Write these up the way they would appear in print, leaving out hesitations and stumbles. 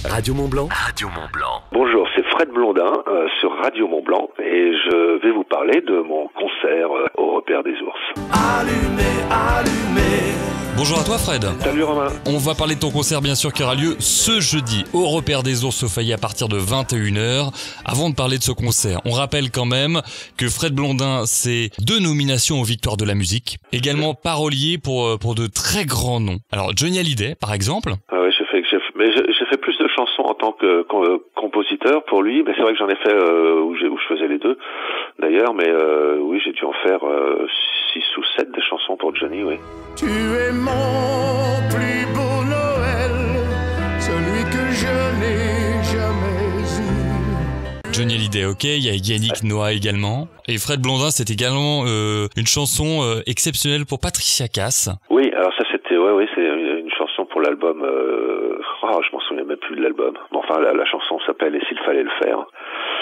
Radio Mont-Blanc. Radio Mont-Blanc. Bonjour, c'est Fred Blondin sur Radio Mont-Blanc et je vais vous parler de mon concert au Repère des Ours. Allumez, allumez. Bonjour à toi Fred. Salut Romain. On va parler de ton concert bien sûr qui aura lieu ce jeudi au Repère des Ours au Fayet à partir de 21h. Avant de parler de ce concert, on rappelle quand même que Fred Blondin, c'est 2 nominations aux Victoires de la musique, également parolier pour de très grands noms. Alors Johnny Hallyday par exemple. Ah ouais, j'ai fait plus de chansons en tant que compositeur pour lui, mais c'est vrai que j'en ai fait où je faisais les deux d'ailleurs, mais oui, j'ai dû en faire 6 ou 7 des chansons pour Johnny, oui. Tu es mon plus beau Noël, celui que je n'ai jamais eu. Johnny Hallyday, ok, il y a Yannick Noah également. Et Fred Blondin, c'est également une chanson exceptionnelle pour Patricia Cass. Oui, alors ça c'était, c'est une chanson pour l'album, je m'en souviens même plus de l'album. Bon, enfin, la chanson s'appelle « Et s'il fallait le faire ».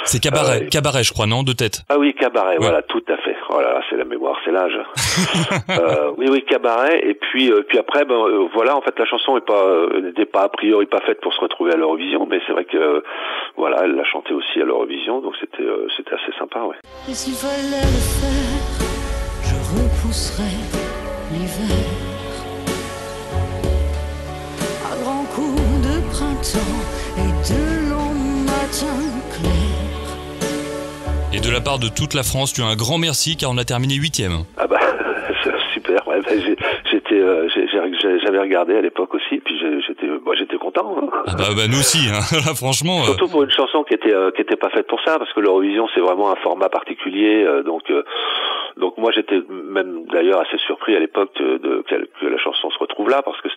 C'est Cabaret, je crois, non, de tête. Ah oui, Cabaret, ouais. Voilà, tout à fait. Voilà, c'est la mémoire, c'est l'âge. Oui, Cabaret. Et puis après, voilà, en fait, la chanson n'était pas a priori pas faite pour se retrouver à l'Eurovision, mais c'est vrai que, voilà, elle l'a chantée aussi à l'Eurovision, donc c'était assez sympa, ouais. Et s'il fallait le faire, je repousserais l'hiver. À grands coups de printemps et de longs matins clairs. Et de la part de toute la France, tu as un grand merci car on a terminé 8e. Ah bah, c'est super. Ouais, j'avais regardé à l'époque aussi, puis j'étais content. Hein. Ah bah nous aussi, hein. Là, franchement. Surtout pour une chanson qui était pas faite pour ça, parce que l'Eurovision c'est vraiment un format particulier, donc moi j'étais même d'ailleurs assez surpris à l'époque que la chanson se retrouve là, parce que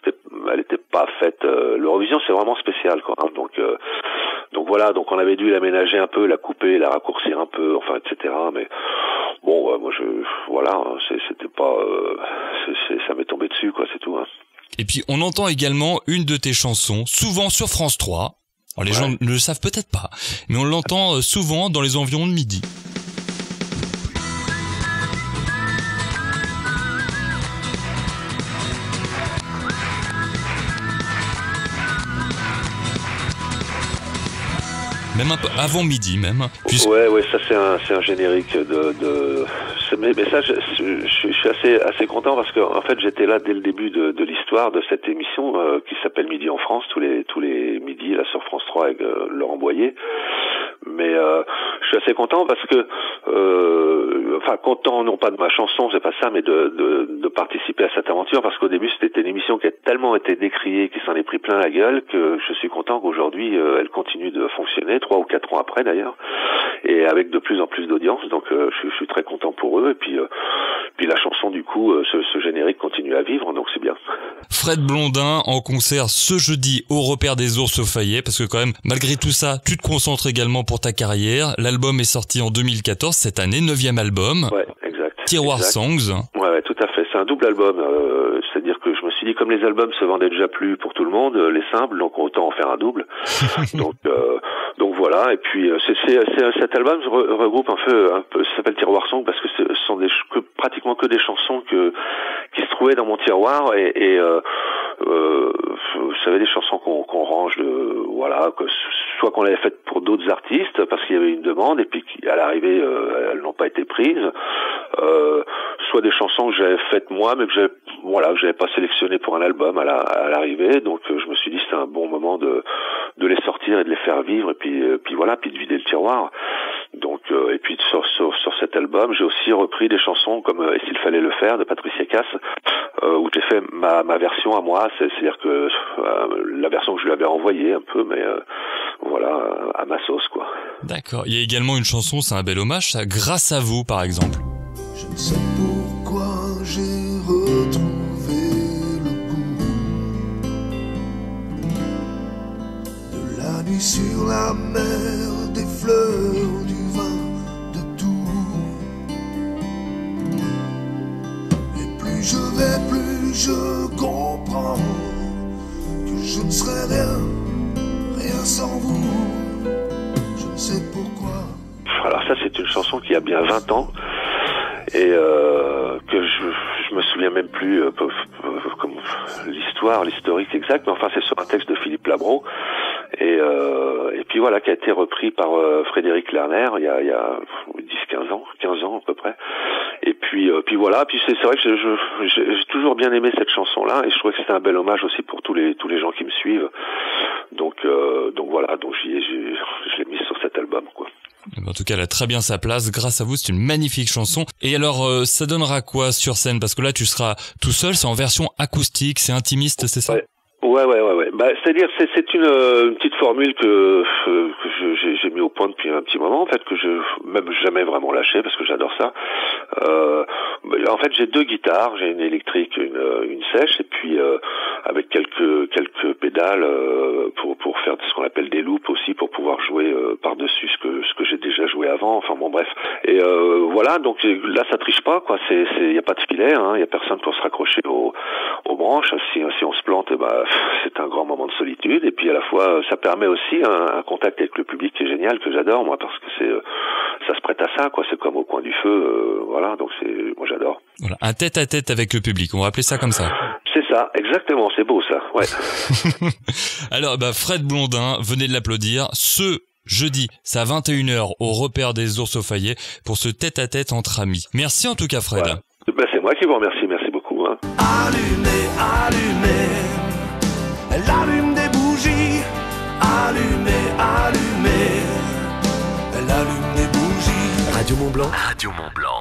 elle était pas faite. L'Eurovision c'est vraiment spécial, quoi. Hein, donc voilà, donc on avait dû l'aménager un peu, la couper, la raccourcir un peu, enfin etc. Mais bon, moi c'était pas, ça m'est tombé dessus, quoi, c'est tout. Hein. Et puis on entend également une de tes chansons, souvent sur France 3. Alors les gens ne le savent peut-être pas, mais on l'entend souvent dans les environs de midi. Même un peu avant midi, même. Ouais, ça c'est un générique mais ça je suis assez content parce que en fait j'étais là dès le début de l'histoire de cette émission qui s'appelle Midi en France, tous les midis là sur France 3 avec Laurent Boyer. Mais je suis assez content parce que content non pas de ma chanson, c'est pas ça, mais de participer à cette aventure, parce qu'au début c'était une émission qui a tellement été décriée, qui s'en est pris plein la gueule, que je suis content qu'aujourd'hui elle continue de fonctionner 3 ou 4 ans après d'ailleurs, et avec de plus en plus d'audience. Donc je suis très content pour eux, et puis la chanson du coup, ce générique continue à vivre, donc c'est bien. Fred Blondin en concert ce jeudi au Repère des Ours au Fayet, parce que quand même malgré tout ça tu te concentres également pour ta carrière. L'album est sorti en 2014 cette année, 9e album. Ouais, exact. Tiroir exact. Songs. Ouais, tout à fait. C'est un double album. C'est-à-dire que je me suis dit, comme les albums se vendaient déjà plus pour tout le monde, les simples, donc autant en faire un double. donc voilà. Et puis cet album regroupe un peu, ça s'appelle Tiroir Songs parce que ce sont pratiquement que des chansons qui se trouvaient dans mon tiroir, et vous savez, des chansons qu'on range soit qu'on l'avait faites pour d'autres artistes parce qu'il y avait une demande, et puis à l'arrivée elles n'ont pas été prises, soit des chansons que j'avais faites moi mais que j'avais pas sélectionnées pour un album à l'arrivée. Donc je me suis dit c'était un bon moment de les sortir et de les faire vivre, et puis de vider le tiroir. Donc et puis sur cet album j'ai aussi repris des chansons comme Et s'il fallait le faire de Patricia Cass, où j'ai fait ma version à moi, c'est-à-dire que la version que je lui avais envoyée un peu, mais à ma sauce, quoi. D'accord. Il y a également une chanson, c'est un bel hommage, ça, Grâce à vous par exemple. Je ne sais pourquoi j'ai retrouvé le goût de la nuit sur la mer, des fleurs, du vin, de tout. Et plus je vais, plus je comprends que je ne serai rien sans vous. Je ne sais pourquoi. Alors ça, c'est une chanson qui a bien 20 ans et que je me souviens même plus comme l'historique exact, mais enfin c'est sur un texte de Philippe Labro, Et puis voilà, qui a été repris par Frédéric Lerner il y a 10-15 ans, 15 ans à peu près. Et puis voilà, puis c'est vrai que j'ai toujours bien aimé cette chanson-là, et je trouvais que c'était un bel hommage aussi pour tous les gens qui me suivent. Donc voilà, donc je l'ai mis sur cet album, quoi. En tout cas, elle a très bien sa place. Grâce à vous, c'est une magnifique chanson. Et alors, ça donnera quoi sur scène? Parce que là, tu seras tout seul, c'est en version acoustique, c'est intimiste, c'est ça? Ouais. Bah, c'est-à-dire, c'est une petite formule que j'ai mis au point depuis un petit moment, en fait, que même jamais vraiment lâché, parce que j'adore ça. En fait, j'ai deux guitares, j'ai une électrique, une sèche, et puis avec quelques pédales pour faire ce qu'on appelle des loops aussi, pour pouvoir jouer par-dessus ce que j'ai déjà joué avant. Enfin bon, bref. Et voilà, donc là, ça triche pas, quoi. Y a pas de filet, hein. Y a personne pour se raccrocher aux branches. Si on se plante, bah c'est un grand moment de solitude, et puis à la fois ça permet aussi un contact avec le public qui est génial, que j'adore moi, parce que ça se prête à ça, quoi. C'est comme au coin du feu, voilà, donc moi j'adore. Voilà, un tête-à-tête avec le public, on va appeler ça comme ça. C'est ça, exactement, c'est beau ça, ouais. Alors Fred Blondin, venez de l'applaudir, ce jeudi, c'est à 21h au repère des ours au Fayet pour ce tête-à-tête entre amis. Merci en tout cas Fred. Voilà. C'est moi qui vous remercie, merci beaucoup. Hein. Allumez, l'allume des bougies. Allumez, l'allume des bougies. Radio Mont Blanc.